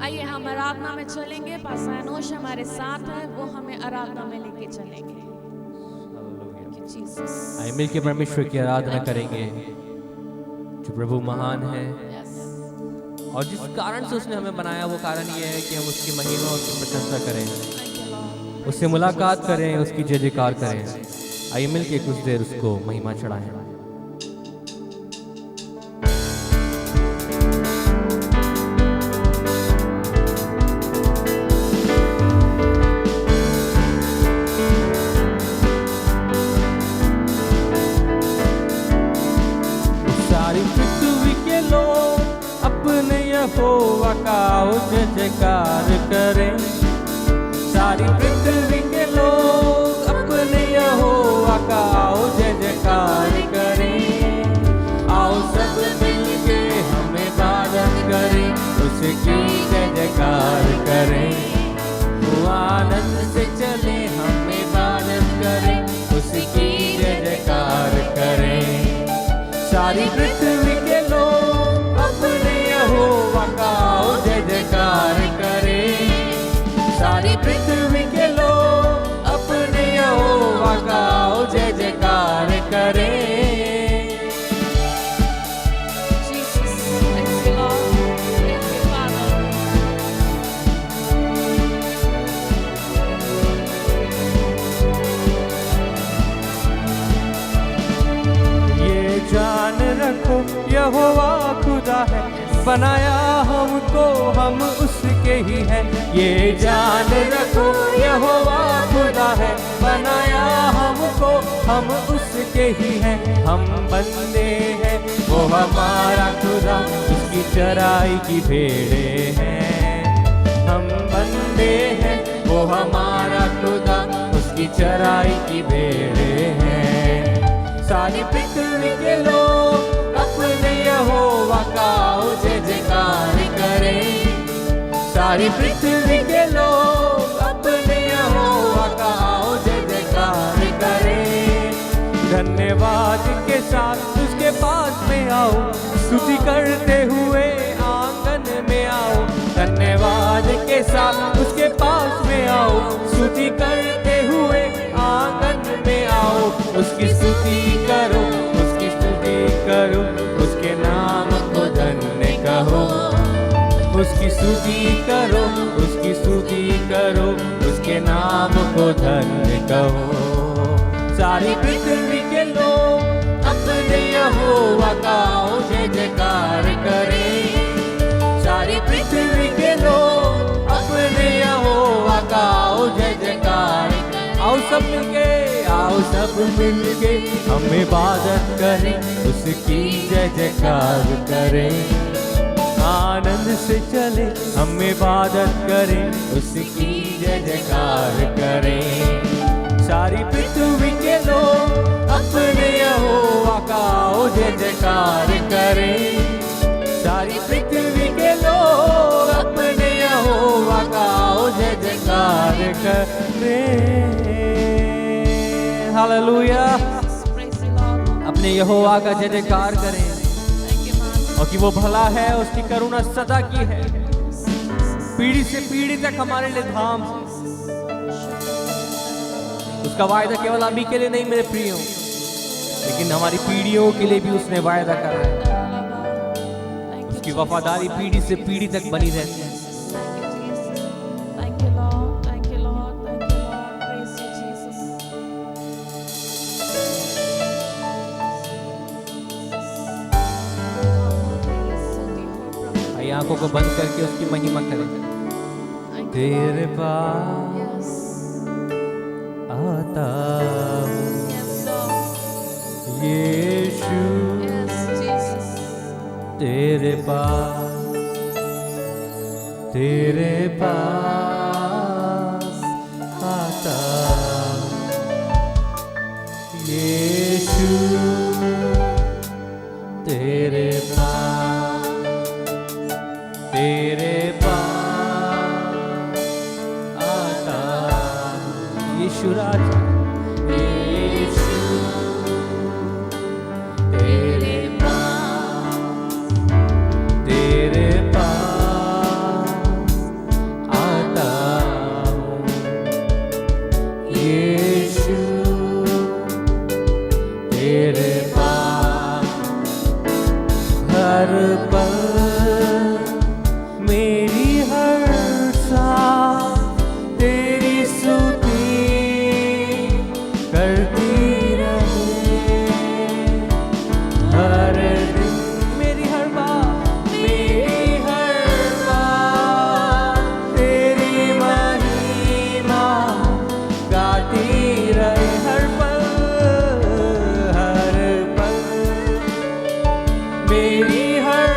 आइए हम आराधना में चलेंगे। पास्टर अनोश हमारे साथ है, वो हमें आराधना में लेके चलेंगे। आइए मिलके परमेश्वर की आराधना करेंगे जो प्रभु महान है। और जिस कारण से उसने हमें बनाया वो कारण ये है कि हम उसकी महिमा और उसकी प्रशंसा करें, उससे मुलाकात करें, उसकी जय जयकार करें। आइए मिलके कुछ देर उसको महिमा चढ़ाएं। सारी पृथ्वी के लोग अपने यहोवा का जय जयकार करें। सारी पृथ्वी के लोग अपने यहोवा का जय जयकार करें। आओ सब मिलके हम इबादत करें, उसकी जय जयकार करें। वो आनंद से चले हम इबादत करें, उसकी जय जयकार करें। सारी पृथ्वी के लोग अपने यहोवा का जय जयकार करें। सारी पृथ्वी के लोग अपने यहोवा का जय जयकार करें। ये जान रखो यहोवा खुदा है, बनाया हमको हम उसके ही हैं। ये जान रखो यहोवा खुदा है, बनाया हमको हम उसके ही हैं। हम बंदे हैं वो हमारा खुदा, उसकी चराई की भेड़े हैं। हम बंदे हैं वो हमारा खुदा, उसकी चराई की भेड़े हैं। सारी पृथ्वी के लोग अपने यहोवा का जय जयकार करें। सारी पृथ्वी के लोग अपने यहोवा का जय जयकार करें। धन्यवाद के साथ उसके पास में आओ, स्तुति करते हुए आंगन में आओ। धन्यवाद के साथ उसके पास में आओ, स्तुति करते हुए आंगन में आओ। उसकी स्तुति करो, उसकी स्तुति करो, उसके नाम को धन्य कहो। उसकी स्तुति करो, उसकी स्तुति करो, उसके नाम को धन्य कहो। सारी पृथ्वी के लोग अपने यहोवा का जय जयकार करें। सारी पृथ्वी के लोग अपने यहोवा का जय जयकार। आओ सब मिलके, आओ सब मिलके हम इबादत करें, उसकी जय जयकार करें। आनंद से चले हम इबादत करें, उसकी जय जयकार करें। सारी पृथ्वी के लोग अपने यहोवा का जय जयकार करें। सारी पृथ्वी के लोग अपने यहोवा का जय जयकार करें। हालेलुया। अपने यहोवा का जय जयकार करें और कि वो भला है, उसकी करुणा सदा की है, पीढ़ी से पीढ़ी तक हमारे लिए धाम है। उसका वायदा केवल अभी के लिए नहीं मेरे प्रियो, लेकिन हमारी पीढ़ियों के लिए भी उसने वायदा करा है। उसकी वफादारी पीढ़ी से पीढ़ी तक बनी रहती है। आंखों को बंद करके उसकी महिमा करें। तेरे पास आता हूँ यीशु, तेरे पास आता हूँ यीशु, तेरे पास आता यीशु राजा, यीशु तेरे पास यीशु तेरे पास हर पल मेरी हर सांस तेरी स्तुति करती रहे। हर दिन मेरी हर बात तेरी महिमा गाती रहे। हर पल मेरी हर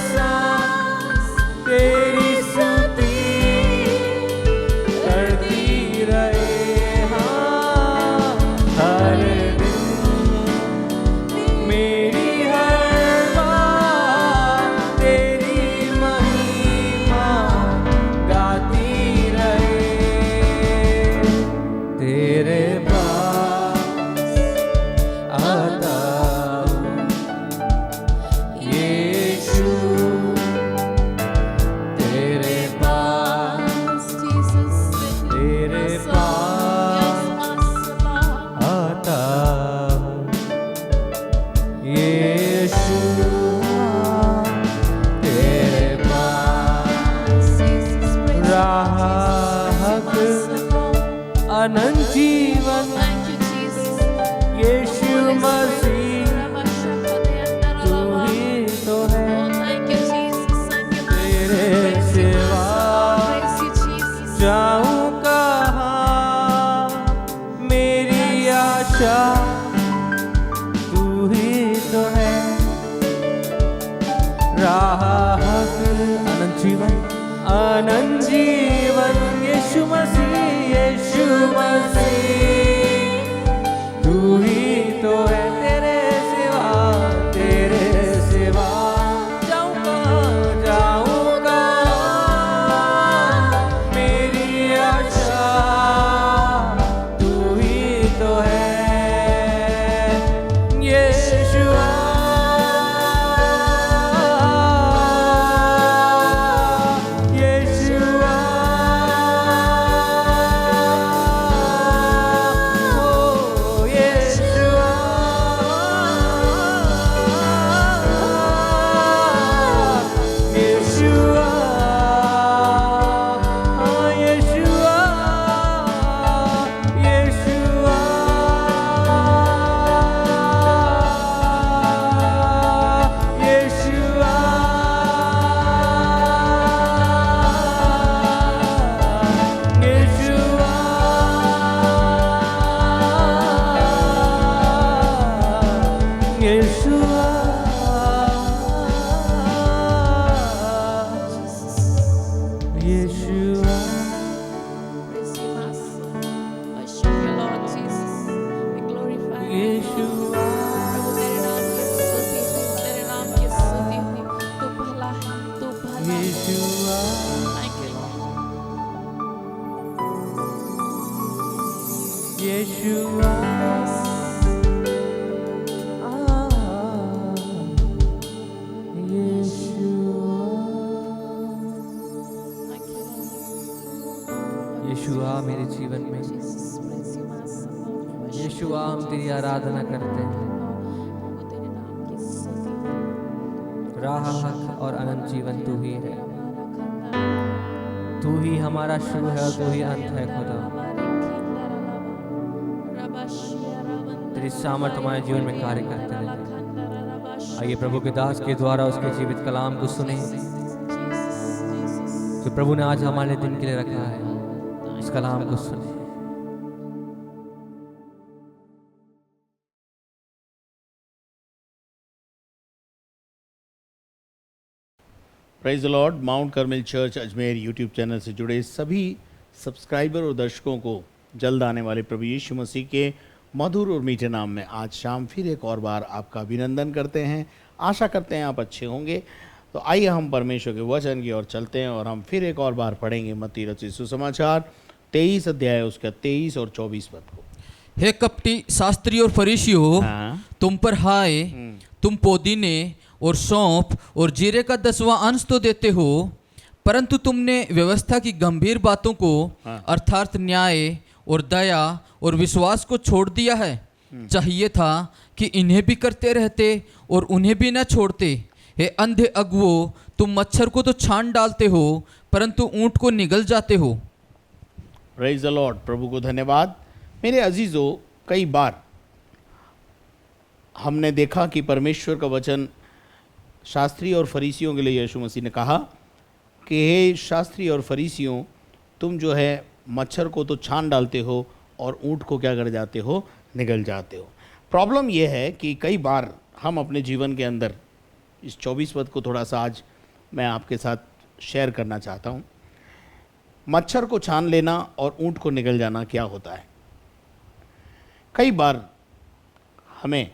सांस तेरी स्तुति करती रहे। हाँ, हर दिन मेरी हर बात तेरी महिमा गाती रहे। तेरे पास आता यीशु तेरे पास आता यीशु तेरे पास राहत अनंत जीवन यीशु मसीह तू ही तो है। तेरे सिवा जाऊं कहाँ, मेरी आशा तू ही तो है। राहत अनंत जीवन यीशु मसीह तू ही तो है। तेरे सिवा जाऊंगा मेरी आशा तू ही तो है। यीशुआ यीशुआ मेरे जीवन में, यीशुआ हम तेरी आराधना करते हैं। राह हक और अनंत जीवन तू ही है, तू ही हमारा शुरू है और तू ही अंत है। खुदा तेरी सामर्थ हमारे जीवन में कार्य करते रहे। आइए प्रभु के दास के द्वारा उसके जीवित कलाम को सुने जो प्रभु ने आज हमारे दिन के लिए रखा है। इस कलाम को सुने। Praise the Lord. Mount Carmel church Ajmer YouTube channel से जुड़े सभी सब्सक्राइबर और दर्शकों को जल्द आने वाले प्रभु यीशु मसीह के मधुर और मीठे नाम में आज शाम फिर एक और बार आपका अभिनंदन करते हैं। आशा करते हैं आप अच्छे होंगे। तो आइए हम परमेश्वर के वचन की ओर चलते हैं और हम फिर एक और बार पढ़ेंगे मत्ती रचित सुसमाचार 23 अध्याय उसका 23 और 24 पद को। हे कपटी शास्त्री और फरीसियों, तुम पर हाय, तुम पुदीने और सौंफ और जीरे का 10वां अंश तो देते हो, परंतु तुमने व्यवस्था की गंभीर बातों को अर्थात न्याय और दया और विश्वास को छोड़ दिया है। चाहिए था कि इन्हें भी करते रहते और उन्हें भी न छोड़ते। हे अंधे अगुओ, तुम मच्छर को तो छान डालते हो, परंतु ऊंट को निगल जाते हो। Praise the Lord. प्रभु को धन्यवाद। मेरे अजीजों, कई बार हमने देखा कि परमेश्वर का वचन शास्त्री और फरीसियों के लिए यीशु मसीह ने कहा कि हे शास्त्री और फरीसियों, तुम जो है मच्छर को तो छान डालते हो और ऊंट को क्या कर जाते हो, निगल जाते हो। प्रॉब्लम यह है कि कई बार हम अपने जीवन के अंदर इस 24 पद को थोड़ा सा आज मैं आपके साथ शेयर करना चाहता हूँ। मच्छर को छान लेना और ऊंट को निगल जाना क्या होता है। कई बार हमें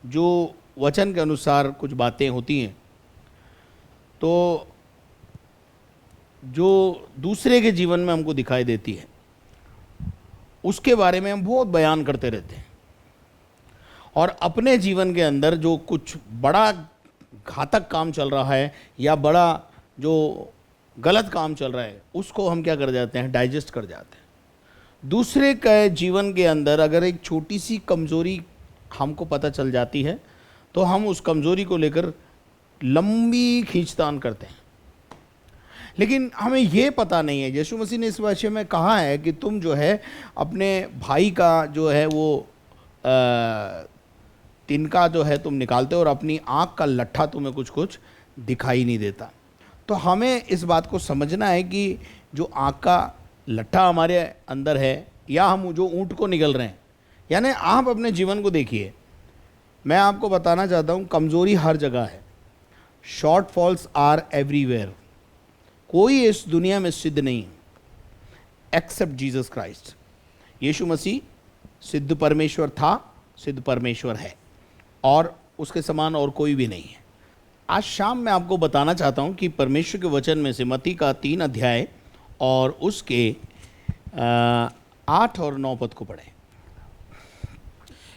जो वचन के अनुसार कुछ बातें होती हैं तो जो दूसरे के जीवन में हमको दिखाई देती है उसके बारे में हम बहुत बयान करते रहते हैं, और अपने जीवन के अंदर जो कुछ बड़ा घातक काम चल रहा है या बड़ा जो गलत काम चल रहा है उसको हम क्या कर जाते हैं, डाइजेस्ट कर जाते हैं। दूसरे के जीवन के अंदर अगर एक छोटी सी कमज़ोरी हमको पता चल जाती है तो हम उस कमज़ोरी को लेकर लंबी खींचतान करते हैं, लेकिन हमें ये पता नहीं है। यीशु मसीह ने इस विषय में कहा है कि तुम जो है अपने भाई का जो है वो तिनका जो है तुम निकालते हो और अपनी आँख का लट्ठा तुम्हें कुछ कुछ दिखाई नहीं देता। तो हमें इस बात को समझना है कि जो आँख का लट्ठा हमारे अंदर है या हम जो ऊँट को निगल रहे हैं, यानी आप अपने जीवन को देखिए। मैं आपको बताना चाहता हूँ कमज़ोरी हर जगह है। Shortfalls are everywhere. कोई इस दुनिया में सिद्ध नहीं एक्सेप्ट जीसस क्राइस्ट। यीशु मसीह सिद्ध परमेश्वर था, सिद्ध परमेश्वर है, और उसके समान और कोई भी नहीं है। आज शाम मैं आपको बताना चाहता हूँ कि परमेश्वर के वचन में से मत्ती का 3 अध्याय और उसके 8 और 9 पद को पढ़ें।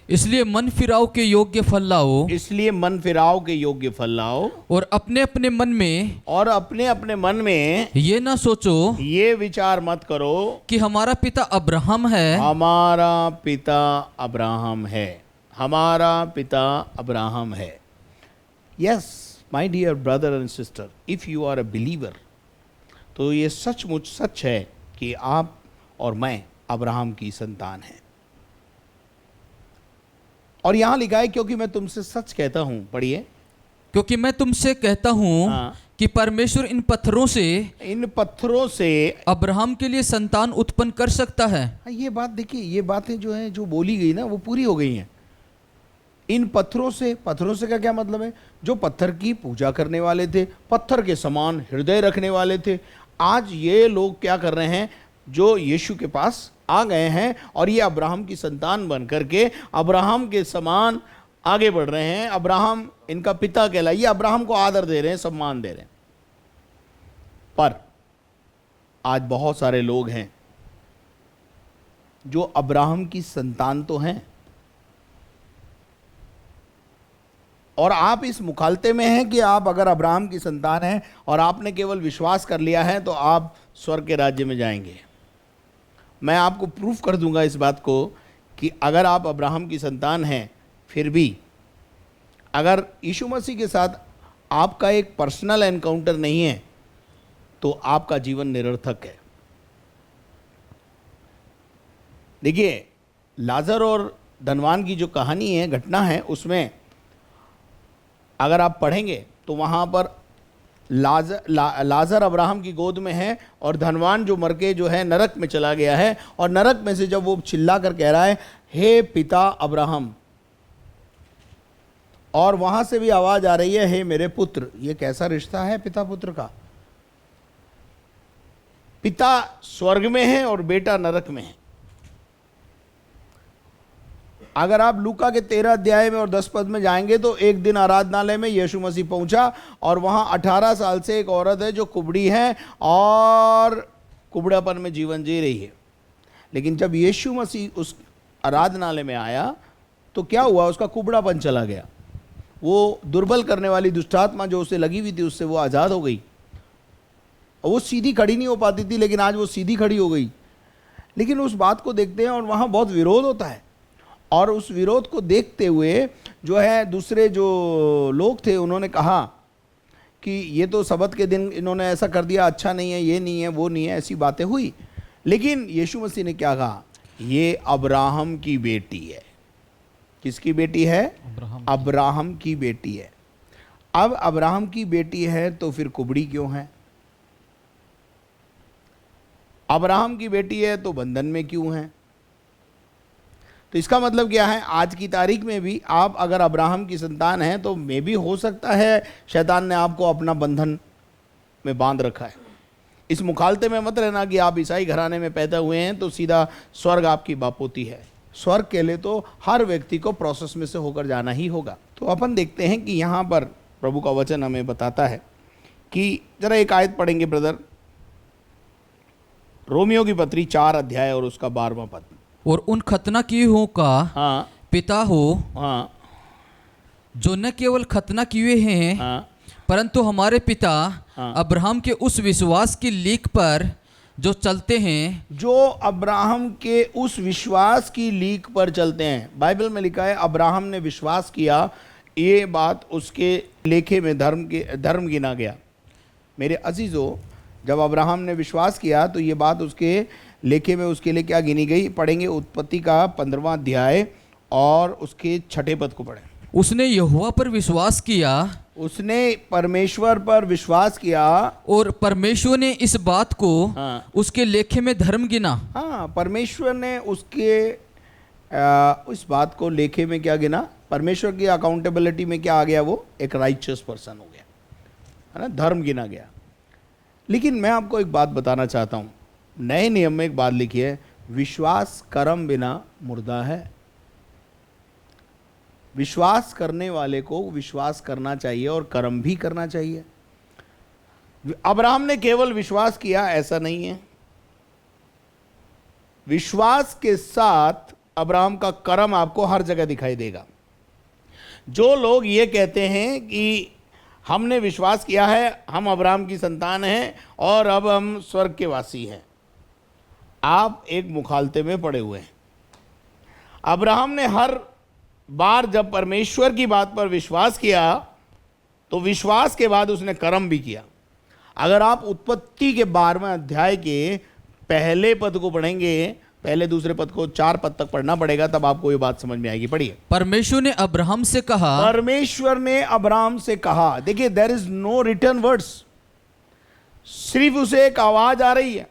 इसलिए मन फिराव के योग्य फल लाओ, इसलिए मन फिराव के योग्य फल लाओ, और अपने अपने मन में ये ना सोचो, ये विचार मत करो कि हमारा पिता अब्राहम है, हमारा पिता अब्राहम है, हमारा पिता अब्राहम है। Yes my dear brother and sister, if you are a believer, तो ये सचमुच सच है कि आप और मैं अब्राहम की संतान हैं। और यहां लिखा है क्योंकि मैं तुमसे सच कहता हूं, पढ़िए, क्योंकि मैं तुमसे कहता हूं कि परमेश्वर इन पत्थरों से अब्राहम के लिए संतान उत्पन्न कर सकता है। ये बात देखिए, ये बातें जो है जो बोली गई ना वो पूरी हो गई हैं। इन पत्थरों से का क्या मतलब है? जो पत्थर की पूजा करने वाले थे, पत्थर के समान हृदय रखने वाले थे, आज ये लोग क्या कर रहे हैं, जो यीशु के पास आ गए हैं और ये अब्राहम की संतान बन करके अब्राहम के समान आगे बढ़ रहे हैं। अब्राहम इनका पिता कहलाए, ये अब्राहम को आदर दे रहे हैं, सम्मान दे रहे हैं। पर आज बहुत सारे लोग हैं जो अब्राहम की संतान तो हैं, और आप इस मुखालते में हैं कि आप अगर अब्राहम की संतान हैं और आपने केवल विश्वास कर लिया है तो आप स्वर्ग के राज्य में जाएंगे। मैं आपको प्रूफ कर दूंगा इस बात को कि अगर आप अब्राहम की संतान हैं, फिर भी अगर यीशु मसीह के साथ आपका एक पर्सनल एनकाउंटर नहीं है तो आपका जीवन निरर्थक है। देखिए, लाजर और धनवान की जो कहानी है, घटना है, उसमें अगर आप पढ़ेंगे तो वहाँ पर लाजर अब्राहम की गोद में है और धनवान जो मर के जो है नरक में चला गया है, और नरक में से जब वो चिल्ला कर कह रहा है हे पिता अब्राहम, और वहाँ से भी आवाज़ आ रही है हे मेरे पुत्र। ये कैसा रिश्ता है पिता पुत्र का? पिता स्वर्ग में है और बेटा नरक में है। अगर आप लूका के 13 अध्याय में और 10 पद में जाएंगे तो एक दिन आराधनालय में यीशु मसीह पहुंचा और वहां 18 साल से एक औरत है जो कुबड़ी है और कुबड़ापन में जीवन जी रही है। लेकिन जब यीशु मसीह उस आराधनालय में आया तो क्या हुआ, उसका कुबड़ापन चला गया। वो दुर्बल करने वाली दुष्टात्मा जो उसे लगी हुई थी उससे वो आज़ाद हो गई। वो सीधी खड़ी नहीं हो पाती थी, लेकिन आज वो सीधी खड़ी हो गई। लेकिन उस बात को देखते हैं और वहाँ बहुत विरोध होता है, और उस विरोध को देखते हुए जो है दूसरे जो लोग थे उन्होंने कहा कि ये तो सबत के दिन इन्होंने ऐसा कर दिया, अच्छा नहीं है, ये नहीं है, वो नहीं है, ऐसी बातें हुई। लेकिन यीशु मसीह ने क्या कहा? ये अब्राहम की बेटी है। किसकी बेटी है? अब्राहम की बेटी है। अब अब्राहम की बेटी है तो फिर कुबड़ी क्यों है? अब्राहम की बेटी है तो बंधन में क्यों है? तो इसका मतलब क्या है? आज की तारीख में भी आप अगर अब्राहम की संतान हैं तो मे भी हो सकता है शैतान ने आपको अपना बंधन में बांध रखा है। इस मुखालते में मत रहना कि आप ईसाई घराने में पैदा हुए हैं तो सीधा स्वर्ग आपकी बापोती है। स्वर्ग के लिए तो हर व्यक्ति को प्रोसेस में से होकर जाना ही होगा। तो अपन देखते हैं कि यहाँ पर प्रभु का वचन हमें बताता है कि, जरा एक आयत पढ़ेंगे ब्रदर, रोमियो की पत्री 4 अध्याय और उसका 12वां पद। और उन खतना किए का हाँ पिता हो, हाँ जो न केवल खतना किए हैं हाँ परंतु हमारे पिता हाँ। अब्राहम के उस विश्वास की लीक पर जो चलते हैं। जो अब्राहम के उस विश्वास की लीक पर चलते हैं। बाइबल में लिखा है अब्राहम ने विश्वास किया, ये बात उसके लेखे में धर्म गिना गया। मेरे अजीजों, जब अब्राहम ने विश्वास किया तो ये बात उसके लेखे में उसके लिए क्या गिनी गई? पढ़ेंगे उत्पत्ति का 15वां अध्याय और उसके 6ठे पद को पढ़ें। उसने यहोवा पर विश्वास किया, उसने परमेश्वर पर विश्वास किया और परमेश्वर ने इस बात को हाँ। उसके लेखे में धर्म गिना। हाँ, परमेश्वर ने उसके उस बात को लेखे में क्या गिना? परमेश्वर की अकाउंटेबिलिटी में क्या आ गया? वो एक राइचियस पर्सन हो गया, है ना, धर्म गिना गया। लेकिन मैं आपको एक बात बताना चाहता हूँ, नए नियम में एक बात लिखी है, विश्वास कर्म बिना मुर्दा है। विश्वास करने वाले को विश्वास करना चाहिए और कर्म भी करना चाहिए। अब्राहम ने केवल विश्वास किया ऐसा नहीं है, विश्वास के साथ अब्राहम का कर्म आपको हर जगह दिखाई देगा। जो लोग ये कहते हैं कि हमने विश्वास किया है, हम अब्राहम की संतान हैं और अब हम स्वर्ग के वासी हैं, आप एक मुखालते में पड़े हुए हैं। अब्राहम ने हर बार जब परमेश्वर की बात पर विश्वास किया तो विश्वास के बाद उसने कर्म भी किया। अगर आप उत्पत्ति के 12वें अध्याय के पहले पद को पढ़ेंगे, पहले दूसरे पद को 4 पद तक पढ़ना पड़ेगा, तब आपको ये बात समझ में आएगी। पढ़िए। परमेश्वर ने अब्राहम से कहा, परमेश्वर ने अब्राहम से कहा। देखिए, there is no return words, सिर्फ उसे एक आवाज आ रही है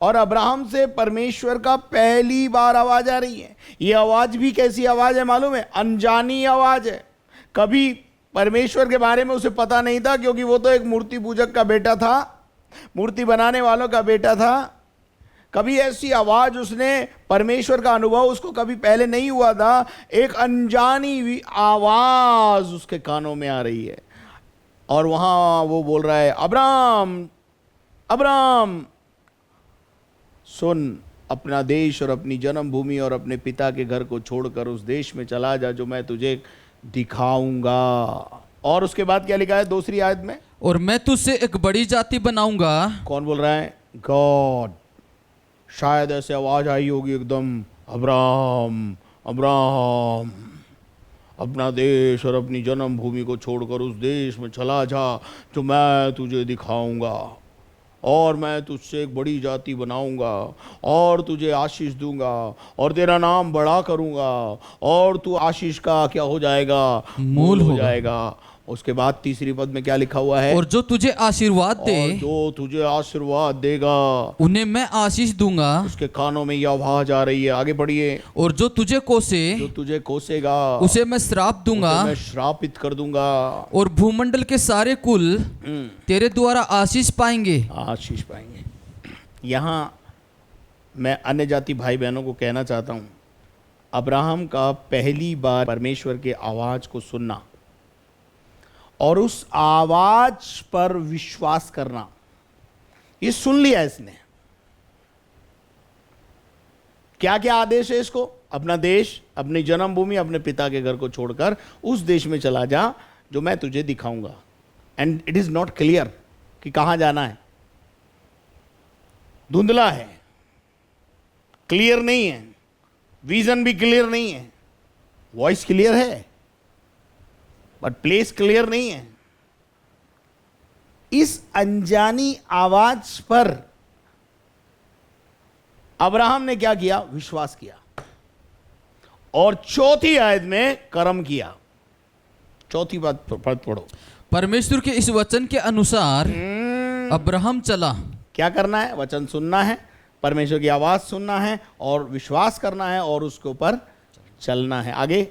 और अब्राहम से परमेश्वर का पहली बार आवाज आ रही है। ये आवाज भी कैसी आवाज है मालूम है? अनजानी आवाज है। कभी परमेश्वर के बारे में उसे पता नहीं था, क्योंकि वो तो एक मूर्ति पूजक का बेटा था, मूर्ति बनाने वालों का बेटा था। कभी ऐसी आवाज उसने परमेश्वर का अनुभव उसको कभी पहले नहीं हुआ था। एक अनजानी आवाज उसके कानों में आ रही है और वहां वो बोल रहा है, अब्राहम अब्राहम सुन, अपना देश और अपनी जन्मभूमि और अपने पिता के घर को छोड़कर उस देश में चला जा जो मैं तुझे दिखाऊंगा। और उसके बाद क्या लिखा है दूसरी आयत में? और मैं तुझसे एक बड़ी जाति बनाऊंगा। कौन बोल रहा है? गॉड। शायद ऐसे आवाज आई होगी एकदम, अब्राहम अब्राहम अपना देश और अपनी जन्मभूमि को छोड़कर उस देश में चला जा जो मैं तुझे दिखाऊंगा, और मैं तुझसे एक बड़ी जाति बनाऊंगा और तुझे आशीष दूंगा और तेरा नाम बड़ा करूंगा और तू आशीष का क्या हो जाएगा? मूल हो होगा। जाएगा। उसके बाद तीसरी पद में क्या लिखा हुआ है? और जो तुझे आशीर्वाद दे, और जो तुझे आशीर्वाद देगा उन्हें मैं आशीष दूंगा। उसके कानों में यह आवाज आ रही है, आगे पढ़िए। और जो तुझे कोसे, जो तुझे कोसेगा उसे मैं श्राप दूंगा। उसे मैं श्रापित कर दूंगा। और भूमंडल के सारे कुल तेरे द्वारा आशीष पाएंगे। आशीष पाएंगे। यहाँ मैं अन्य जाति भाई बहनों को कहना चाहता हूँ, अब्राहम का पहली बार परमेश्वर के आवाज को सुनना और उस आवाज पर विश्वास करना, ये सुन लिया इसने। क्या क्या आदेश है इसको? अपना देश, अपनी जन्मभूमि, अपने पिता के घर को छोड़कर उस देश में चला जा जो मैं तुझे दिखाऊंगा। And it is not clear कि कहां जाना है, धुंधला है। क्लियर नहीं है, विजन भी क्लियर नहीं है, वॉइस क्लियर है बट प्लेस क्लियर नहीं है। इस अनजानी आवाज पर अब्राहम ने क्या किया? विश्वास किया और चौथी आयत में कर्म किया। चौथी बात पढ़ो। परमेश्वर के इस वचन के अनुसार अब्राहम चला। क्या करना है? वचन सुनना है, परमेश्वर की आवाज सुनना है और विश्वास करना है और उसके ऊपर चलना है। आगे,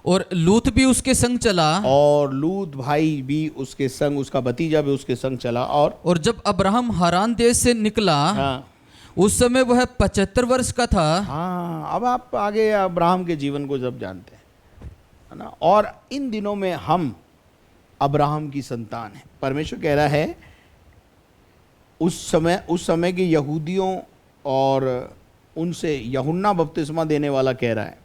और लूत भी उसके संग चला, और लूत भाई भी उसके संग, उसका भतीजा भी उसके संग चला। और जब अब्राहम हारान देश से निकला, हाँ, उस समय वह 75 वर्ष का था। हाँ, अब आप आगे अब्राहम के जीवन को जब जानते हैं, है ना। और इन दिनों में हम अब्राहम की संतान हैं। परमेश्वर कह रहा है उस समय के यहूदियों और उनसे यूहन्ना बपतिस्मा देने वाला कह रहा है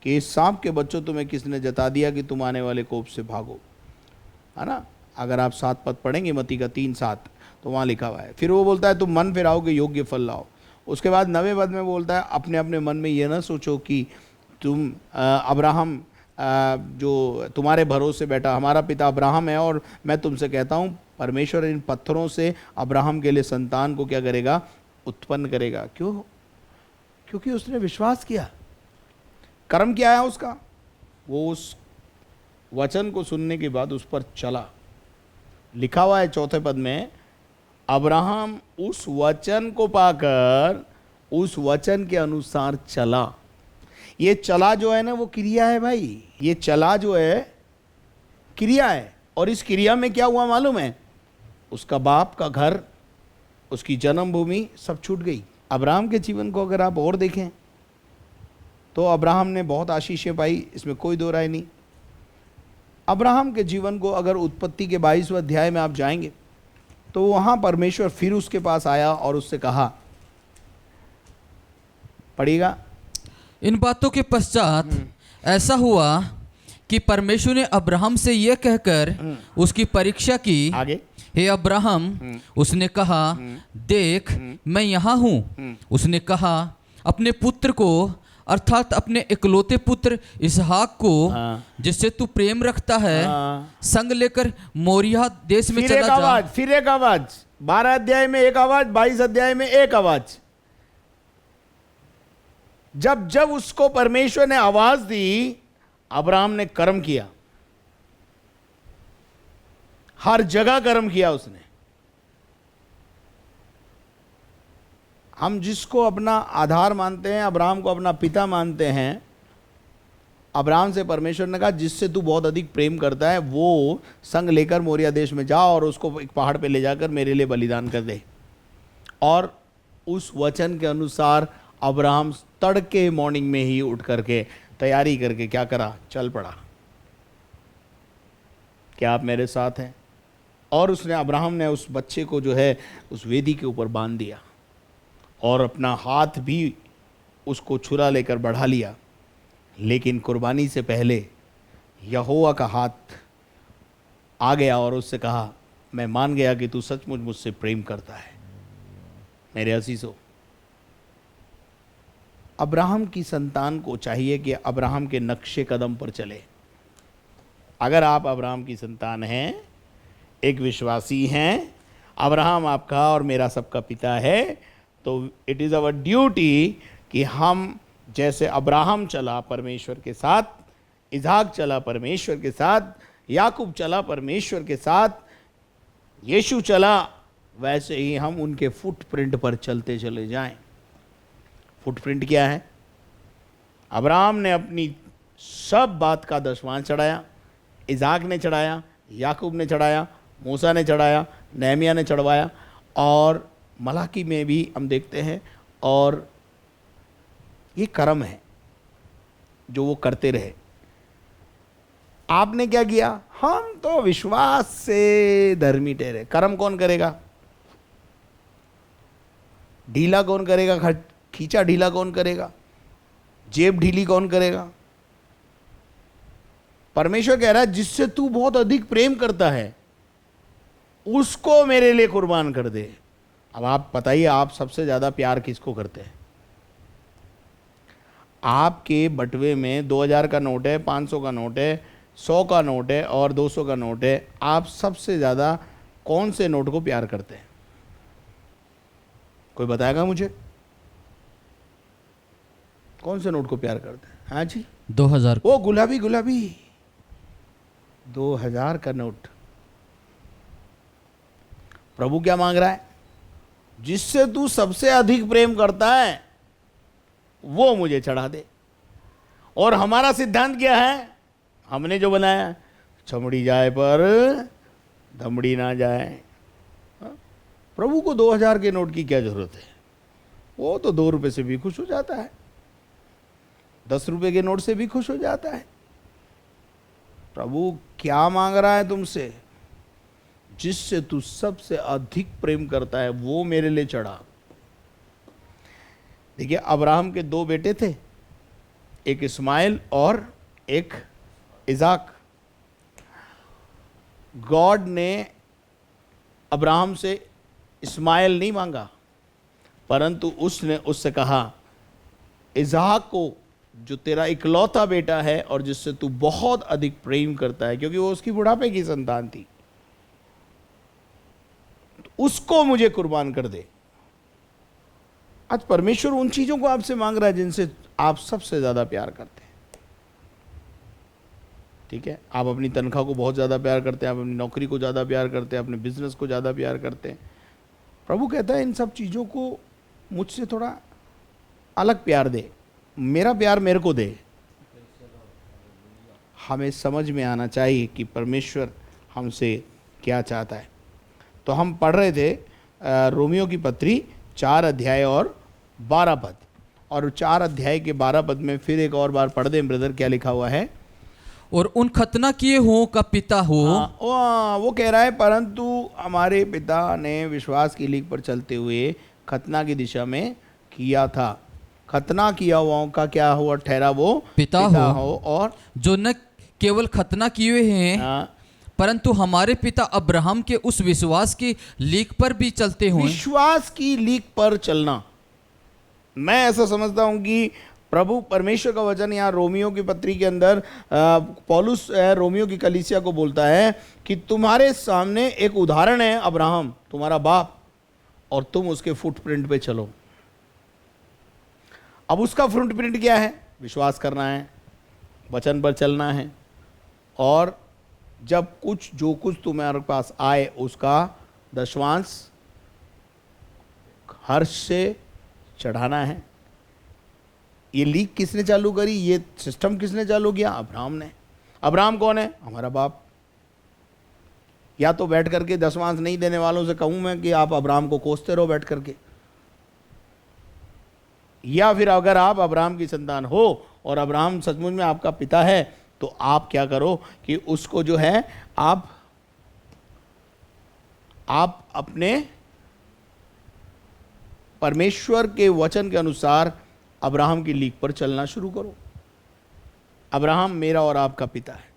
कि इस सांप के बच्चों तुम्हें किसने जता दिया कि तुम आने वाले कोप से भागो, है ना। अगर आप 7 पद पढ़ेंगे मत्ती का 3:7 तो वहाँ लिखा हुआ है। फिर वो बोलता है तुम मन फिराओ कि योग्य फल लाओ। उसके बाद 9वें पद में बोलता है अपने अपने मन में ये ना सोचो कि तुम अब्राहम जो तुम्हारे भरोसे बैठा, हमारा पिता अब्राहम है और मैं तुमसे कहता हूँ परमेश्वर इन पत्थरों से अब्राहम के लिए संतान को क्या करेगा? उत्पन्न करेगा। क्यों? क्योंकि उसने विश्वास किया। कर्म क्या है उसका? वो उस वचन को सुनने के बाद उस पर चला। लिखा हुआ है 4 पद में, अब्राहम उस वचन को पाकर उस वचन के अनुसार चला। ये चला जो है ना वो क्रिया है भाई। ये चला जो है क्रिया है। और इस क्रिया में क्या हुआ मालूम है? उसका बाप का घर, उसकी जन्मभूमि सब छूट गई। अब्राहम के जीवन को अगर आप और देखें तो अब्राहम ने बहुत आशीषें पाई, इसमें कोई दो राय नहीं। अब्राहम के जीवन को अगर उत्पत्ति के 22वें अध्याय में आप जाएंगे तो वहाँ परमेश्वर फिर उसके पास आया और उससे कहा, पढ़िएगा। इन बातों के पश्चात ऐसा हुआ कि परमेश्वर ने अब्राहम से यह कहकर उसकी परीक्षा की, आगे, हे अब्राहम। उसने कहा, देख मैं यहाँ हूँ। उसने कहा, अपने पुत्र को अर्थात अपने इकलौते पुत्र इसहाक को जिससे तू प्रेम रखता है संग लेकर मोरिया देश में चला जा। फिर एक आवाज 12 अध्याय में एक आवाज, 22 अध्याय में एक आवाज। जब जब उसको परमेश्वर ने आवाज दी, अब्राहम ने कर्म किया। हर जगह कर्म किया उसने। हम जिसको अपना आधार मानते हैं, अब्राहम को अपना पिता मानते हैं, अब्राहम से परमेश्वर ने कहा जिससे तू बहुत अधिक प्रेम करता है वो संग लेकर मोरिया देश में जा और उसको एक पहाड़ पे ले जाकर मेरे लिए बलिदान कर दे। और उस वचन के अनुसार अब्राहम तड़के मॉर्निंग में ही उठ करके तैयारी करके क्या करा? चल पड़ा। क्या आप मेरे साथ हैं? और उसने, अब्राहम ने उस बच्चे को जो है उस वेदी के ऊपर बांध दिया और अपना हाथ भी उसको छुरा लेकर बढ़ा लिया। लेकिन कुर्बानी से पहले यहोवा का हाथ आ गया और उससे कहा, मैं मान गया कि तू सचमुच मुझसे प्रेम करता है। मेरे अजीजों, अब्राहम की संतान को चाहिए कि अब्राहम के नक्शे कदम पर चले। अगर आप अब्राहम की संतान हैं, एक विश्वासी हैं, अब्राहम आपका और मेरा सबका पिता है, तो इट इज़ अवर ड्यूटी कि हम जैसे अब्राहम चला परमेश्वर के साथ, इसहाक चला परमेश्वर के साथ, याकूब चला परमेश्वर के साथ, यीशु चला, वैसे ही हम उनके फुटप्रिंट पर चलते चले जाएं। फुटप्रिंट क्या है? अब्राहम ने अपनी सब बात का दशवां चढ़ाया, इसहाक ने चढ़ाया, याकूब ने चढ़ाया, मूसा ने चढ़ाया, नहमिया ने चढ़वाया, और मलाकी में भी हम देखते हैं। और ये कर्म है जो वो करते रहे। आपने क्या किया? हम तो विश्वास से धर्मी ठहरे। कर्म कौन करेगा? ढीला कौन करेगा? खींचा ढीला कौन करेगा? जेब ढीली कौन करेगा? परमेश्वर कह रहा है जिससे तू बहुत अधिक प्रेम करता है उसको मेरे लिए कुर्बान कर दे। अब आप बताइए, आप सबसे ज्यादा प्यार किसको करते हैं? आपके बटुए में 2000 का नोट है, 500 का नोट है, 100 का नोट है और 200 का नोट है, आप सबसे ज़्यादा कौन से नोट को प्यार करते हैं? कोई बताएगा मुझे? कौन से नोट को प्यार करते हैं? हाँ जी, 2000। वो गुलाबी गुलाबी 2000 का नोट। प्रभु क्या मांग रहा है? जिससे तू सबसे अधिक प्रेम करता है वो मुझे चढ़ा दे। और हमारा सिद्धांत क्या है? हमने जो बनाया, चमड़ी जाए पर धमड़ी ना जाए। हाँ? प्रभु को 2000 के नोट की क्या जरूरत है? वो तो 2 रुपए से भी खुश हो जाता है, 10 रुपए के नोट से भी खुश हो जाता है। प्रभु क्या मांग रहा है तुमसे? जिससे तू सबसे अधिक प्रेम करता है वो मेरे लिए चढ़ा। देखिए, अब्राहम के 2 बेटे थे, एक इस्माइल और एक इजाक। गॉड ने अब्राहम से इस्माइल नहीं मांगा, परंतु उसने उससे कहा, इजाक को जो तेरा इकलौता बेटा है और जिससे तू बहुत अधिक प्रेम करता है, क्योंकि वो उसकी बुढ़ापे की संतान थी, तो उसको मुझे कुर्बान कर दे। आज परमेश्वर उन चीजों को आपसे मांग रहा है जिनसे आप सबसे ज्यादा प्यार करते हैं। ठीक है, आप अपनी तनख्वाह को बहुत ज्यादा प्यार करते हैं, आप अपनी नौकरी को ज्यादा प्यार करते हैं, अपने बिजनेस को ज्यादा प्यार करते हैं। प्रभु कहता है इन सब चीजों को मुझसे थोड़ा अलग प्यार दे, मेरा प्यार मेरे को दे। हमें समझ में आना चाहिए कि परमेश्वर हमसे क्या चाहता है। तो हम पढ़ रहे थे रोमियो की पत्री 4 अध्याय और 12 पद, और 4 अध्याय के 12 पद में फिर एक और बार पढ़ दें ब्रदर, क्या लिखा हुआ है? और उन खतना किए हुओं का पिता हो। वो कह रहा है, परंतु हमारे पिता ने विश्वास की लीक पर चलते हुए खतना की दिशा में किया था। खतना किया हुआ का क्या हुआ ठहरा? वो पिता हो। और जो न केवल खतना किए हुए हैं परंतु हमारे पिता अब्राहम के उस विश्वास की लीक पर भी चलते हुए। विश्वास की लीक पर चलना, मैं ऐसा समझता हूं कि प्रभु परमेश्वर का वचन यहाँ रोमियो की पत्री के अंदर पौलुस रोमियो की कलीसिया को बोलता है कि तुम्हारे सामने एक उदाहरण है अब्राहम, तुम्हारा बाप, और तुम उसके फुटप्रिंट पे चलो। अब उसका फुटप्रिंट क्या है? विश्वास करना है, वचन पर चलना है, और जब कुछ जो कुछ तुम्हारे पास आए उसका दशवांश हर्ष से चढ़ाना है। ये लीक किसने चालू करी? ये सिस्टम किसने चालू किया? अब्राहम ने। अब्राहम कौन है? हमारा बाप। या तो बैठ करके दशवांश नहीं देने वालों से कहूं मैं कि आप अब्राहम को कोसते रहो बैठ करके, या फिर अगर आप अब्राहम की संतान हो और अब्राहम सचमुच में आपका पिता है, तो आप क्या करो कि उसको जो है आप अपने परमेश्वर के वचन के अनुसार अब्राहम की लीक पर चलना शुरू करो। अब्राहम मेरा और आपका पिता है।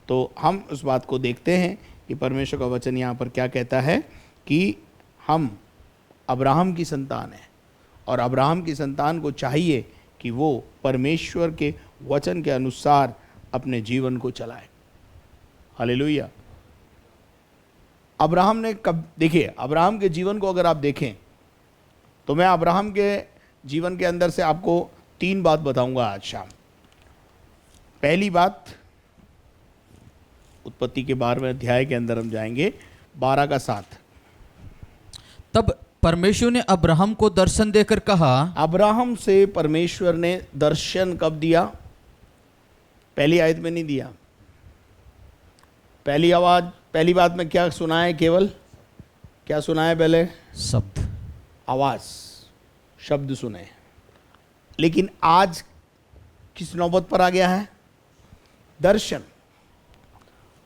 तो हम उस बात को देखते हैं कि परमेश्वर का वचन यहाँ पर क्या कहता है कि हम अब्राहम की संतान हैं, और अब्राहम की संतान को चाहिए कि वो परमेश्वर के वचन के अनुसार अपने जीवन को चलाए। हालेलुया। अब्राहम ने कब, देखिए अब्राहम के जीवन को अगर आप देखें तो मैं अब्राहम के जीवन के अंदर से आपको 3 बात बताऊंगा आज शाम। पहली बात, उत्पत्ति के 12वें अध्याय के अंदर हम जाएंगे 12 का 7। तब परमेश्वर ने अब्राहम को दर्शन देकर कहा। अब्राहम से परमेश्वर ने दर्शन कब दिया? पहली आयत में नहीं दिया। पहली बात में क्या सुना है? केवल क्या सुना है? पहले शब्द, आवाज, शब्द सुने। लेकिन आज किस नौबत पर आ गया है? दर्शन।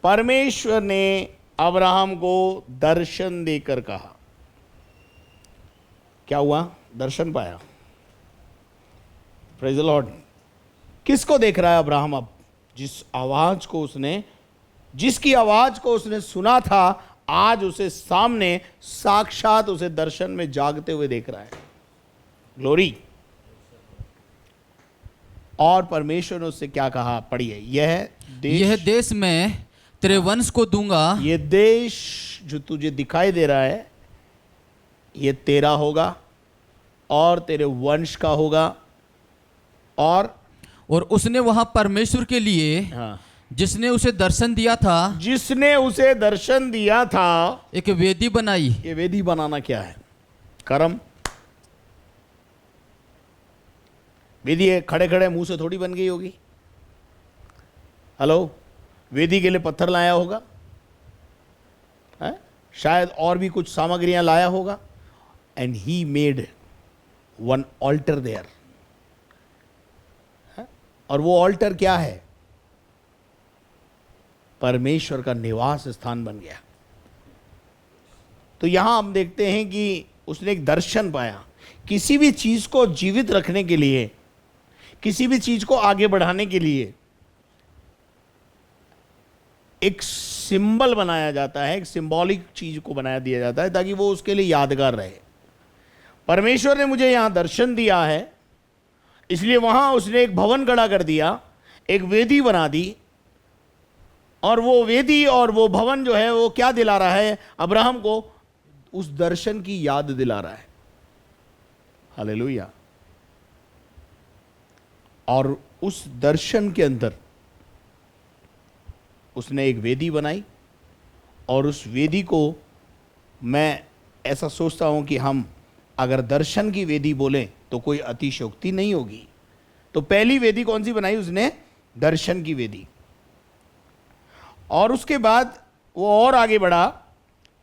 परमेश्वर ने अब्राहम को दर्शन देकर कहा। क्या हुआ? दर्शन पाया। Praise the Lord. किसको देख रहा है अब्राहम अब? जिसकी आवाज को उसने सुना था, आज उसे सामने साक्षात उसे दर्शन में जागते हुए देख रहा है। ग्लोरी। और परमेश्वर ने उससे क्या कहा, पढ़िए। यह देश मैं तेरे वंश को दूंगा। ये देश जो तुझे दिखाई दे रहा है ये तेरा होगा और तेरे वंश का होगा। और उसने वहां परमेश्वर के लिए हाँ, जिसने उसे दर्शन दिया था, जिसने उसे दर्शन दिया था, एक वेदी बनाई। ये वेदी बनाना क्या है? कर्म। वेदी खड़े खड़े मुंह से थोड़ी बन गई होगी। हेलो, वेदी के लिए पत्थर लाया होगा है? शायद और भी कुछ सामग्रियां लाया होगा। And he made one altar there. और वो ऑल्टर क्या है? परमेश्वर का निवास स्थान बन गया। तो यहां हम देखते हैं कि उसने एक दर्शन पाया। किसी भी चीज को जीवित रखने के लिए, किसी भी चीज को आगे बढ़ाने के लिए एक सिंबल बनाया जाता है, एक सिंबॉलिक चीज को बनाया दिया जाता है ताकि वो उसके लिए यादगार रहे। परमेश्वर ने मुझे यहां दर्शन दिया है, इसलिए वहां उसने एक भवन खड़ा कर दिया, एक वेदी बना दी। और वो वेदी और वो भवन जो है वो क्या दिला रहा है? अब्राहम को उस दर्शन की याद दिला रहा है। हालेलुया। और उस दर्शन के अंदर उसने एक वेदी बनाई। और उस वेदी को मैं ऐसा सोचता हूं कि हम अगर दर्शन की वेदी बोलें तो कोई अतिशयोक्ति नहीं होगी। तो पहली वेदी कौन सी बनाई उसने? दर्शन की वेदी। और उसके बाद वो और आगे बढ़ा,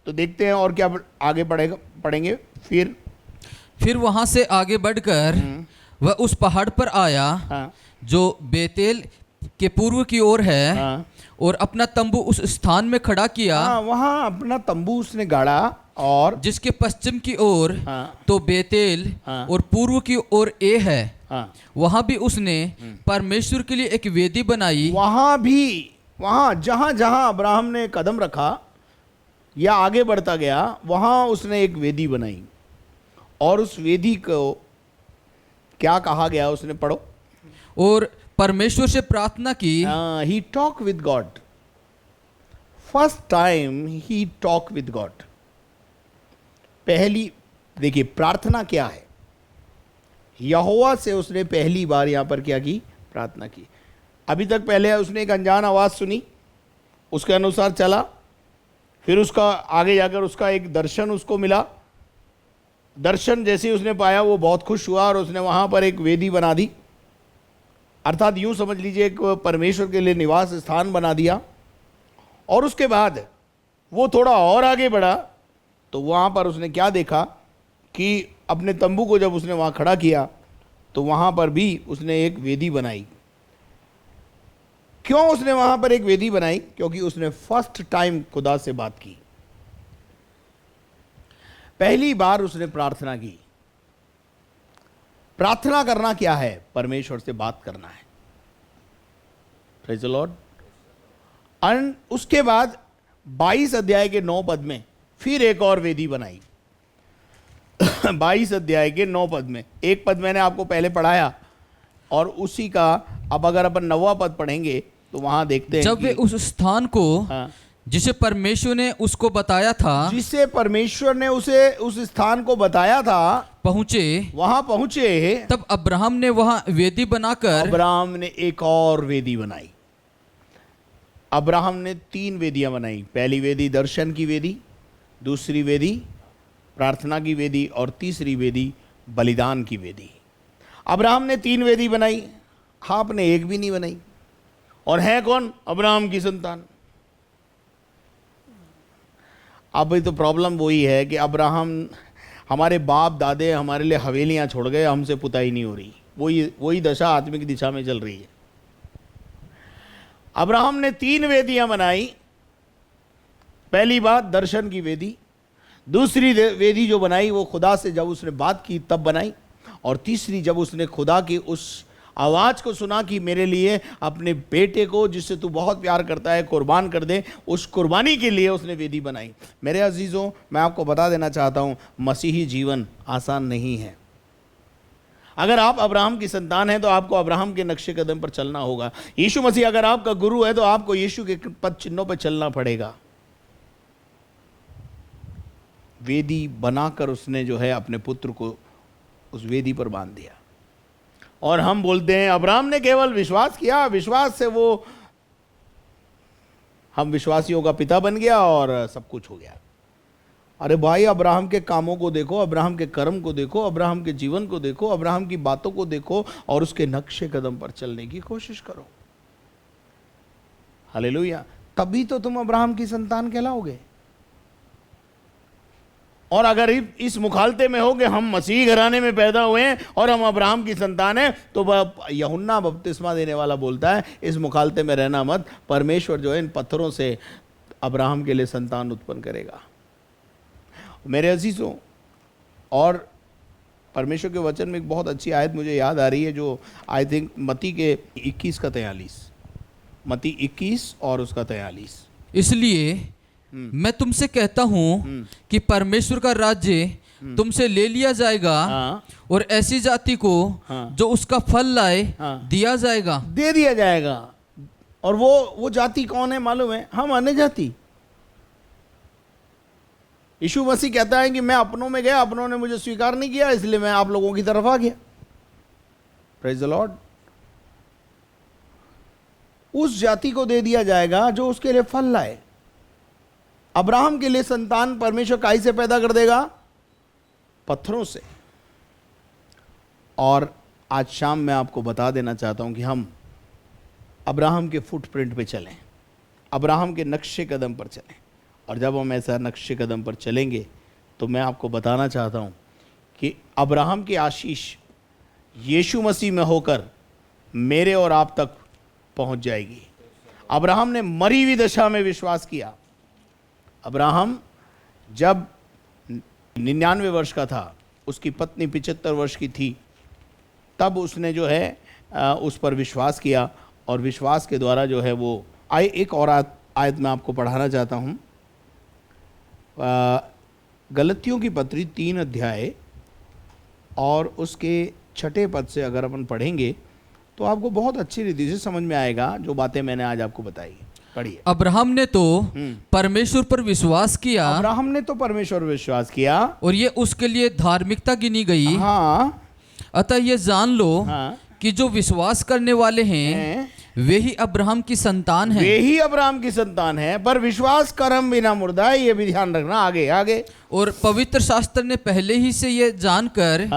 तो देखते हैं और क्या आगे पढ़ेंगे। फिर वहां से आगे बढ़कर वह उस पहाड़ पर आया, हाँ, जो बेतेल के पूर्व की ओर है, हाँ, और अपना तंबू उस स्थान में खड़ा किया, हाँ, वहां अपना तंबू उसने गाड़ा। और जिसके पश्चिम की ओर हाँ, तो बेतेल हाँ, और पूर्व की ओर ए है। हाँ, वहां भी उसने परमेश्वर के लिए एक वेदी बनाई। वहां जहां जहां अब्राहम ने कदम रखा या आगे बढ़ता गया, वहां उसने एक वेदी बनाई। और उस वेदी को क्या कहा गया? उसने पढ़ो। और परमेश्वर से प्रार्थना की। ही talk with God. First time he talk with God. पहली, देखिए प्रार्थना क्या है? यहोवा से उसने पहली बार यहां पर क्या की? प्रार्थना की। अभी तक पहले उसने एक अनजान आवाज सुनी, उसके अनुसार चला, फिर उसका आगे जाकर उसका एक दर्शन उसको मिला। दर्शन जैसे उसने पाया वो बहुत खुश हुआ और उसने वहां पर एक वेदी बना दी। अर्थात यूं समझ लीजिए एक परमेश्वर के लिए निवास स्थान बना दिया। और उसके बाद वो थोड़ा और आगे बढ़ा, तो वहां पर उसने क्या देखा कि अपने तंबू को जब उसने वहां खड़ा किया तो वहां पर भी उसने एक वेदी बनाई। क्यों उसने वहां पर एक वेदी बनाई? क्योंकि उसने फर्स्ट टाइम खुदा से बात की। पहली बार उसने प्रार्थना की। प्रार्थना करना क्या है? परमेश्वर से बात करना है। Praise the Lord. एंड उसके बाद 22 अध्याय के 9 पद में फिर एक और वेदी बनाई। 22 अध्याय के 9 पद में, एक पद मैंने आपको पहले पढ़ाया और उसी का अब अगर अपन 9वां पद पढ़ेंगे तो वहां देखते हैं जब वे उस स्थान को, हाँ, जिसे परमेश्वर ने उसको बताया था, जिसे परमेश्वर ने उसे उस स्थान को बताया था, पहुंचे, वहां पहुंचे, तब अब्राहम ने वहां वेदी बनाकर, अब्राहम ने एक और वेदी बनाई। अब्राहम ने 3 वेदियां बनाई। पहली वेदी दर्शन की वेदी, दूसरी वेदी प्रार्थना की वेदी और तीसरी वेदी बलिदान की वेदी। अब्राहम ने 3 वेदी बनाई, आपने एक भी नहीं बनाई। और है कौन? अब्राहम की संतान। अब तो प्रॉब्लम वही है कि अब्राहम, हमारे बाप दादे हमारे लिए हवेलियां छोड़ गए, हमसे पुताई नहीं हो रही। वही दशा आत्मिक दिशा में चल रही है। अब्राहम ने 3 वेदियां बनाई। पहली बात दर्शन की वेदी, दूसरी वेदी जो बनाई वो खुदा से जब उसने बात की तब बनाई, और तीसरी जब उसने खुदा की उस आवाज़ को सुना कि मेरे लिए अपने बेटे को जिससे तू बहुत प्यार करता है कुर्बान कर दे, उस कुर्बानी के लिए उसने वेदी बनाई। मेरे अजीज़ों, मैं आपको बता देना चाहता हूँ, मसीही जीवन आसान नहीं है। अगर आप अब्राहम की संतान हैं तो आपको अब्राहम के नक्शे कदम पर चलना होगा। यीशु मसीह अगर आपका गुरु है तो आपको यीशु के पद चिन्हों पर चलना पड़ेगा। वेदी बनाकर उसने जो है अपने पुत्र को उस वेदी पर बांध दिया। और हम बोलते हैं अब्राहम ने केवल विश्वास किया, विश्वास से वो हम विश्वासियों का पिता बन गया और सब कुछ हो गया। अरे भाई, अब्राहम के कामों को देखो, अब्राहम के कर्म को देखो, अब्राहम के जीवन को देखो, अब्राहम की बातों को देखो और उसके नक्शे कदम पर चलने की कोशिश करो। हालेलुया। तभी तो तुम अब्राहम की संतान कहलाओगे। और अगर इस मुखालते में हो कि हम मसीह घराने में पैदा हुए हैं और हम अब्राहम की संतान हैं, तो यूहन्ना बपतिस्मा देने वाला बोलता है इस मुखालते में रहना मत, परमेश्वर जो है इन पत्थरों से अब्राहम के लिए संतान उत्पन्न करेगा। मेरे अजीजों, और परमेश्वर के वचन में एक बहुत अच्छी आयत मुझे याद आ रही है, जो आई थिंक मत्ती के 21 का 43, मत्ती 21 और उसका 43। इसलिए मैं तुमसे कहता हूँ कि परमेश्वर का राज्य तुमसे ले लिया जाएगा और ऐसी जाति को जो उसका फल लाए दिया जाएगा, दे दिया जाएगा। और वो जाति कौन है मालूम है? हम अन्य जाति। यीशु मसीह कहता है कि मैं अपनों में गया, अपनों ने मुझे स्वीकार नहीं किया, इसलिए मैं आप लोगों की तरफ आ गया। Praise the Lord. उस जाति को दे दिया जाएगा जो उसके लिए फल लाए। अब्राहम के लिए संतान परमेश्वर काई से पैदा कर देगा? पत्थरों से। और आज शाम मैं आपको बता देना चाहता हूं कि हम अब्राहम के फुटप्रिंट पे चलें, अब्राहम के नक्शे कदम पर चलें। और जब हम ऐसा नक्शे कदम पर चलेंगे तो मैं आपको बताना चाहता हूं कि अब्राहम की आशीष यीशु मसीह में होकर मेरे और आप तक पहुंच जाएगी। अब्राहम ने मरी हुई दशा में विश्वास किया। अब्राहम जब 99 वर्ष का था, उसकी पत्नी 75 वर्ष की थी, तब उसने जो है उस पर विश्वास किया और विश्वास के द्वारा जो है वो एक और आयत मैं आपको पढ़ाना चाहता हूँ। गलतियों की पत्री 3 अध्याय और उसके 6 पद से अगर अपन पढ़ेंगे तो आपको बहुत अच्छी रीति से समझ में आएगा जो बातें मैंने आज आपको बताई। पढ़िए। अब्राहम ने तो परमेश्वर पर विश्वास किया, अब्राहम ने तो परमेश्वर पर विश्वास किया और ये उसके लिए धार्मिकता गिनी गई। हाँ। अतः ये जान लो हाँ। कि जो विश्वास करने वाले हैं वे ही अब्राहम की संतान हैं। वे ही अब्राहम की संतान है, पर विश्वास कर्म बिना मुर्दा है, ये भी ध्यान रखना। आगे आगे। और पवित्र शास्त्र ने पहले ही से ये जानकर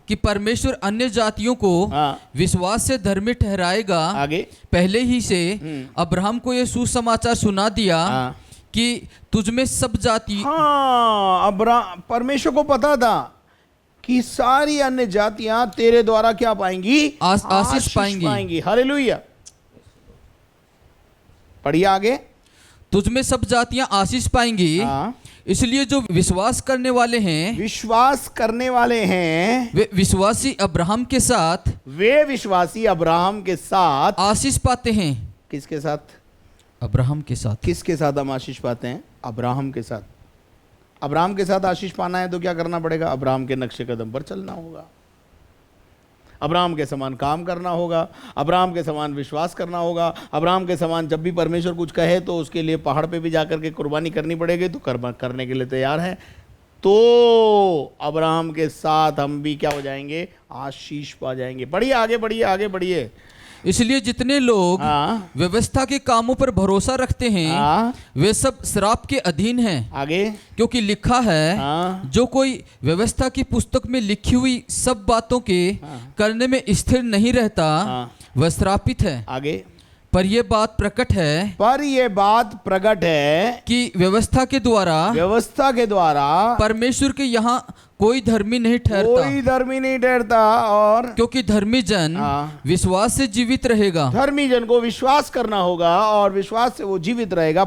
कि परमेश्वर अन्य जातियों को विश्वास से धर्मी ठहराएगा, आगे पहले ही से अब्राहम को ये सुसमाचार सुना दिया कि तुझ में सब जाति। परमेश्वर को पता था कि सारी अन्य जातियां तेरे द्वारा क्या पाएंगी? आशीष पाएंगी। हालेलुया। पढ़िए आगे। तुझ में सब जातियां आशीष पाएंगी। इसलिए जो विश्वास करने वाले हैं, वे विश्वासी अब्राहम के साथ आशीष पाते हैं। किसके साथ? अब्राहम के साथ। किसके साथ हम आशीष पाते हैं? अब्राहम के साथ। अब्राहम के साथ आशीष पाना है तो क्या करना पड़ेगा? अब्राहम के नक्शे कदम पर चलना होगा, अब्राहम के समान काम करना होगा, अब्राहम के समान विश्वास करना होगा, अब्राहम के समान जब भी परमेश्वर कुछ कहे तो उसके लिए पहाड़ पे भी जाकर के कुर्बानी करनी पड़ेगी, तो करने के लिए तैयार है। तो अब्राहम के साथ हम भी क्या हो जाएंगे? आशीष पा जाएंगे। पढ़िए आगे, बढ़िए आगे बढ़िए। इसलिए जितने लोग व्यवस्था के कामों पर भरोसा रखते हैं वे सब श्राप के अधीन हैं। आगे। क्योंकि लिखा है जो कोई व्यवस्था की पुस्तक में लिखी हुई सब बातों के करने में स्थिर नहीं रहता वह श्रापित है। आगे। पर यह बात प्रकट है कि व्यवस्था के द्वारा परमेश्वर के यहाँ कोई धर्मी नहीं ठहरता, और क्योंकि धर्मी जन विश्वास से जीवित रहेगा। धर्मी जन को विश्वास करना होगा और विश्वास से वो जीवित रहेगा।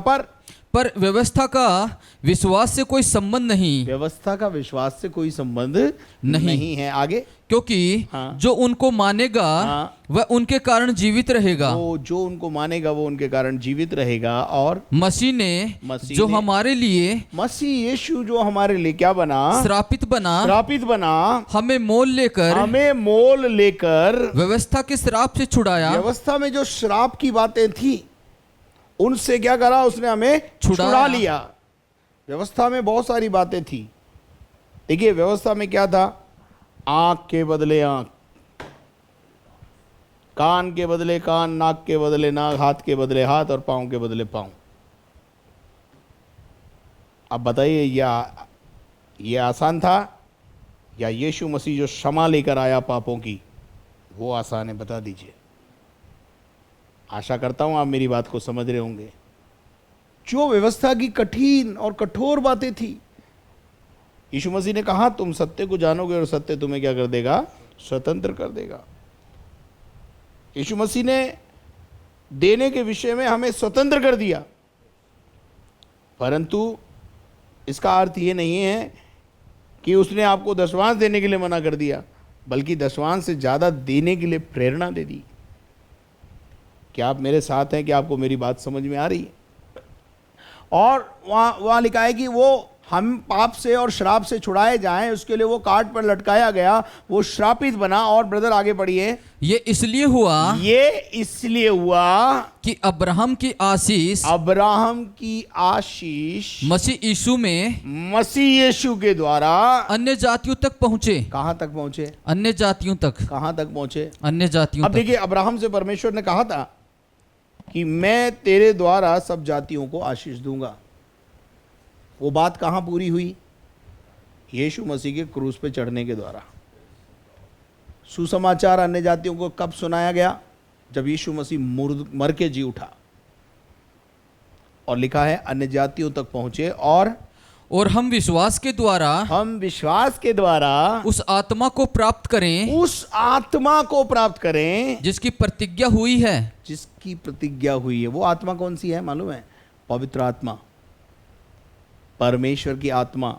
पर व्यवस्था का विश्वास से कोई संबंध नहीं, व्यवस्था का विश्वास से कोई संबंध नहीं। नहीं है। आगे, क्योंकि हाँ। जो उनको मानेगा हाँ। वह उनके कारण जीवित रहेगा। वो जो उनको मानेगा वो उनके कारण जीवित रहेगा। और मसीह ने जो हमारे लिए मसीह यीशु जो हमारे लिए क्या बना? श्रापित बना, हमें मोल लेकर व्यवस्था के श्राप से छुड़ाया। व्यवस्था में जो श्राप की बातें थी उनसे क्या करा? उसने हमें छुड़ा लिया। व्यवस्था में बहुत सारी बातें थी। देखिए व्यवस्था में क्या था? आंख के बदले आंख, कान के बदले कान, नाक के बदले नाक, हाथ के बदले हाथ और पांव के बदले पांव। अब बताइए ये आसान था या यीशु मसीह जो क्षमा लेकर आया पापों की वो आसान है? बता दीजिए। आशा करता हूं आप मेरी बात को समझ रहे होंगे। जो व्यवस्था की कठिन और कठोर बातें थी, यीशु मसीह ने कहा तुम सत्य को जानोगे और सत्य तुम्हें क्या कर देगा? स्वतंत्र कर देगा। यीशु मसीह ने देने के विषय में हमें स्वतंत्र कर दिया, परंतु इसका अर्थ ये नहीं है कि उसने आपको दशवांश देने के लिए मना कर दिया, बल्कि दशवांश से ज़्यादा देने के लिए प्रेरणा दे दी। क्या आप मेरे साथ हैं? कि आपको मेरी बात समझ में आ रही है? और वहाँ लिखा है कि वो हम पाप से और श्राप से छुड़ाए जाएं, उसके लिए वो काट पर लटकाया गया, वो श्रापित बना। और ब्रदर आगे पढ़िए। ये इसलिए हुआ कि अब्राहम की आशीष मसीह यीशु के द्वारा अन्य जातियों तक पहुंचे। कहां तक पहुंचे? अन्य जातियों तक। कहां तक पहुंचे? अन्य जातियों अब देखिए, अब्राहम से परमेश्वर ने कहा था कि मैं तेरे द्वारा सब जातियों को आशीष दूंगा। वो बात कहां पूरी हुई? यीशु मसीह के क्रूस पे चढ़ने के द्वारा। सुसमाचार अन्य जातियों को कब सुनाया गया? जब यीशु मसीह मर के जी उठा। और लिखा है अन्य जातियों तक पहुंचे और हम विश्वास के द्वारा उस आत्मा को प्राप्त करें जिसकी प्रतिज्ञा हुई है। वो आत्मा कौन सी है मालूम है? पवित्र आत्मा, परमेश्वर की आत्मा,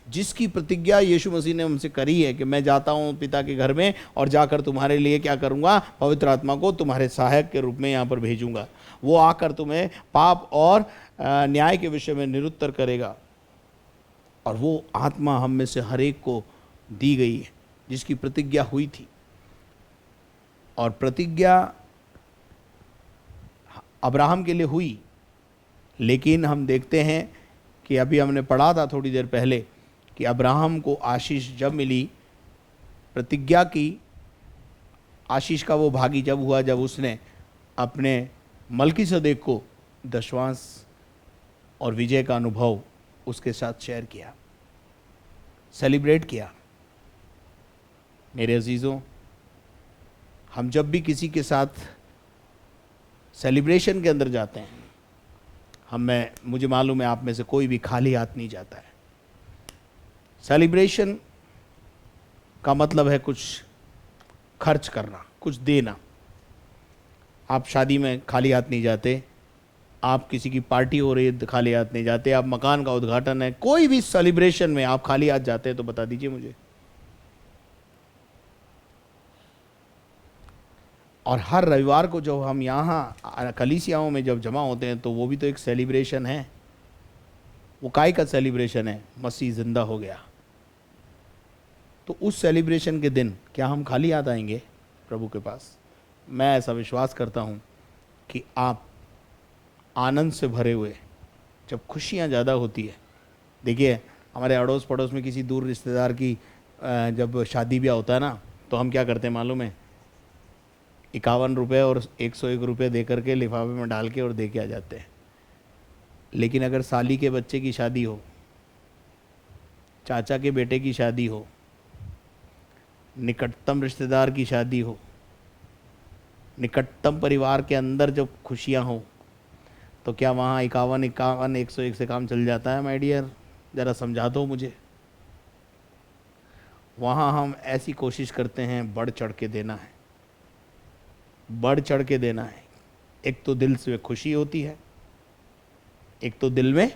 जिसकी प्रतिज्ञा यीशु मसीह ने हमसे करी है कि मैं जाता हूं पिता के घर में और जाकर तुम्हारे लिए क्या करूंगा? पवित्र आत्मा को तुम्हारे सहायक के रूप में यहां पर भेजूंगा। वो आकर तुम्हें पाप और न्याय के विषय में निरुत्तर करेगा। और वो आत्मा हम में से हर एक को दी गई है, जिसकी प्रतिज्ञा हुई थी। और प्रतिज्ञा अब्राहम के लिए हुई, लेकिन हम देखते हैं कि अभी हमने पढ़ा था थोड़ी देर पहले कि अब्राहम को आशीष जब मिली, प्रतिज्ञा की आशीष का वो भागी जब हुआ, जब उसने अपने मलकीसदेक को दशवांश और विजय का अनुभव उसके साथ शेयर किया, सेलिब्रेट किया। मेरे अजीज़ों, हम जब भी किसी के साथ सेलिब्रेशन के अंदर जाते हैं, मुझे मालूम है आप में से कोई भी खाली हाथ नहीं जाता है। सेलिब्रेशन का मतलब है कुछ खर्च करना, कुछ देना। आप शादी में खाली हाथ नहीं जाते, आप किसी की पार्टी हो रही है खाली हाथ नहीं जाते, आप मकान का उद्घाटन है, कोई भी सेलिब्रेशन में आप खाली हाथ जाते हैं तो बता दीजिए मुझे। और हर रविवार को जब हम यहाँ कलीसियाओं में जब जमा होते हैं तो वो भी तो एक सेलिब्रेशन है। वो काय का सेलिब्रेशन है? मसीह जिंदा हो गया। तो उस सेलिब्रेशन के दिन क्या हम खाली हाथ आएंगे प्रभु के पास? मैं ऐसा विश्वास करता हूँ कि आप आनंद से भरे हुए, जब खुशियाँ ज़्यादा होती है। देखिए, हमारे अड़ोस पड़ोस में किसी दूर रिश्तेदार की जब शादी ब्याह होता है ना, तो हम क्या करते हैं मालूम है? 51 रुपये और 101 रुपये दे करके लिफाफे में डाल के और दे के आ जाते हैं। लेकिन अगर साली के बच्चे की शादी हो, चाचा के बेटे की शादी हो, निकटतम रिश्तेदार की शादी हो, निकटतम परिवार के अंदर जब खुशियां हो, तो क्या वहाँ 51, 101 से काम चल जाता है? माय डियर, ज़रा समझा दो मुझे। वहाँ हम ऐसी कोशिश करते हैं, बढ़ चढ़ के देना है, बढ़ चढ़ के देना है। एक तो दिल से खुशी होती है, एक तो दिल में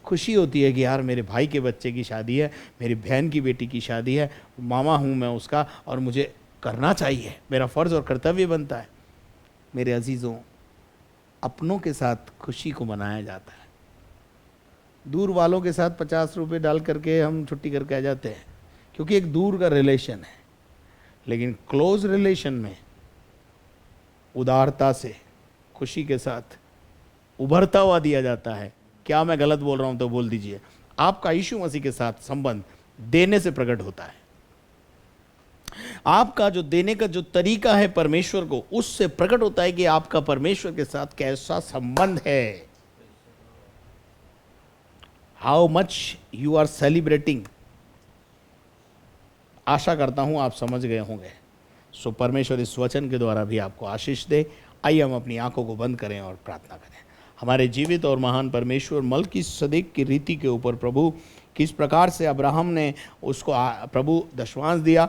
खुशी होती है कि यार मेरे भाई के बच्चे की शादी है, मेरी बहन की बेटी की शादी है, मामा हूँ मैं उसका और मुझे करना चाहिए, मेरा फ़र्ज़ और कर्तव्य बनता है। मेरे अजीज़ों, अपनों के साथ खुशी को मनाया जाता है। दूर वालों के साथ 50 रुपये डाल करके हम छुट्टी करके आ जाते हैं, क्योंकि एक दूर का रिलेशन है। लेकिन क्लोज रिलेशन में उदारता से, खुशी के साथ उभरता हुआ दिया जाता है। क्या मैं गलत बोल रहा हूं तो बोल दीजिए। आपका यीशु मसीह के साथ संबंध देने से प्रकट होता है। आपका जो देने का जो तरीका है परमेश्वर को, उससे प्रकट होता है कि आपका परमेश्वर के साथ कैसा संबंध है। How much you are celebrating. आशा करता हूं आप समझ गए होंगे। सो परमेश्वर इस वचन के द्वारा भी आपको आशीष दे। आइए हम अपनी आंखों को बंद करें और प्रार्थना करें। हमारे जीवित और महान परमेश्वर, मलकीसदेक की रीति के ऊपर प्रभु किस प्रकार से अब्राहम ने उसको प्रभु दशवांश दिया,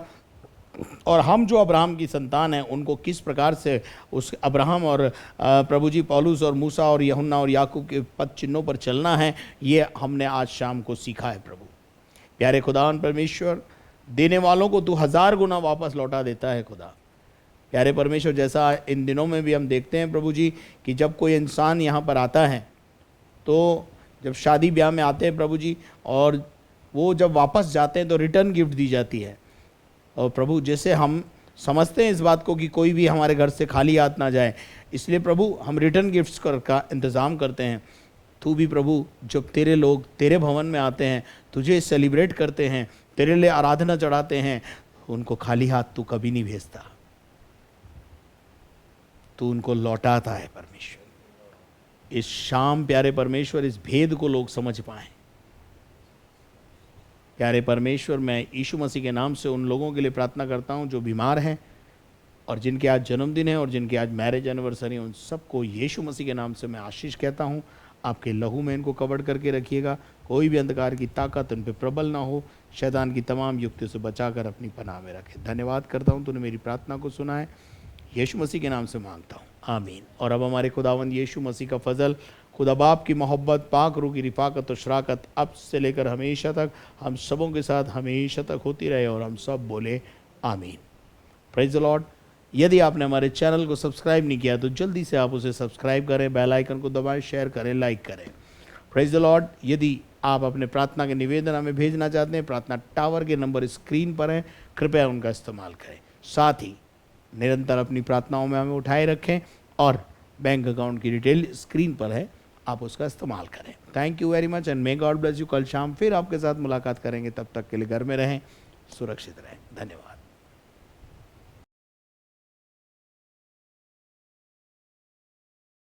और हम जो अब्राहम की संतान हैं उनको किस प्रकार से उस अब्राहम और प्रभु जी पौलुस और मूसा और यूहन्ना और याकूब के पद चिन्हों पर चलना है, ये हमने आज शाम को सीखा है। प्रभु प्यारे खुदावन परमेश्वर, देने वालों को तू 1000 गुना वापस लौटा देता है। खुदा प्यारे परमेश्वर, जैसा इन दिनों में भी हम देखते हैं प्रभु जी कि जब कोई इंसान यहाँ पर आता है, तो जब शादी ब्याह में आते हैं प्रभु जी, और वो जब वापस जाते हैं तो रिटर्न गिफ्ट दी जाती है। और प्रभु जैसे हम समझते हैं इस बात को कि कोई भी हमारे घर से खाली हाथ ना जाए, इसलिए प्रभु हम रिटर्न गिफ्ट्स का इंतज़ाम करते हैं। तू भी प्रभु, जब तेरे लोग तेरे भवन में आते हैं, तुझे सेलिब्रेट करते हैं, तेरे लिए आराधना चढ़ाते हैं, उनको खाली हाथ तू कभी नहीं भेजता, तू उनको लौटाता है। परमेश्वर, इस शाम प्यारे परमेश्वर इस भेद को लोग समझ पाएं। प्यारे परमेश्वर, मैं यीशु मसीह के नाम से उन लोगों के लिए प्रार्थना करता हूं जो बीमार हैं और जिनके आज जन्मदिन है और जिनके आज मैरिज एनिवर्सरी है, उन सबको यीशु मसीह के नाम से मैं आशीष कहता हूं। आपके लहू में इनको कवर करके रखिएगा, कोई भी अंधकार की ताकत उन पर प्रबल ना हो, शैतान की तमाम युक्तियों से बचाकर अपनी पनाह में रखे। धन्यवाद करता हूँ, तूने मेरी प्रार्थना को सुना है, यीशु मसीह के नाम से मांगता हूँ, आमीन। और अब हमारे खुदावंद यीशु मसीह का फजल, खुदा बाप की मोहब्बत, पाक रूह की रिफाकत और शराकत अब से लेकर हमेशा तक हम सबों के साथ हमेशा तक होती रहे, और हम सब बोले आमीन। Praise the Lord. यदि आपने हमारे चैनल को सब्सक्राइब नहीं किया तो जल्दी से आप उसे सब्सक्राइब करें, बेल आइकन को दबाएं, शेयर करें, लाइक करें। Praise the Lord. यदि आप अपने प्रार्थना के निवेदन हमें भेजना चाहते हैं, प्रार्थना टावर के नंबर स्क्रीन पर हैं, कृपया उनका इस्तेमाल करें। साथ ही निरंतर अपनी प्रार्थनाओं में हमें उठाए रखें, और बैंक अकाउंट की डिटेल स्क्रीन पर है, आप उसका इस्तेमाल करें। Thank you very much and may God bless you. कल शाम फिर आपके साथ मुलाकात करेंगे, तब तक के लिए घर में रहें, सुरक्षित रहें। धन्यवाद।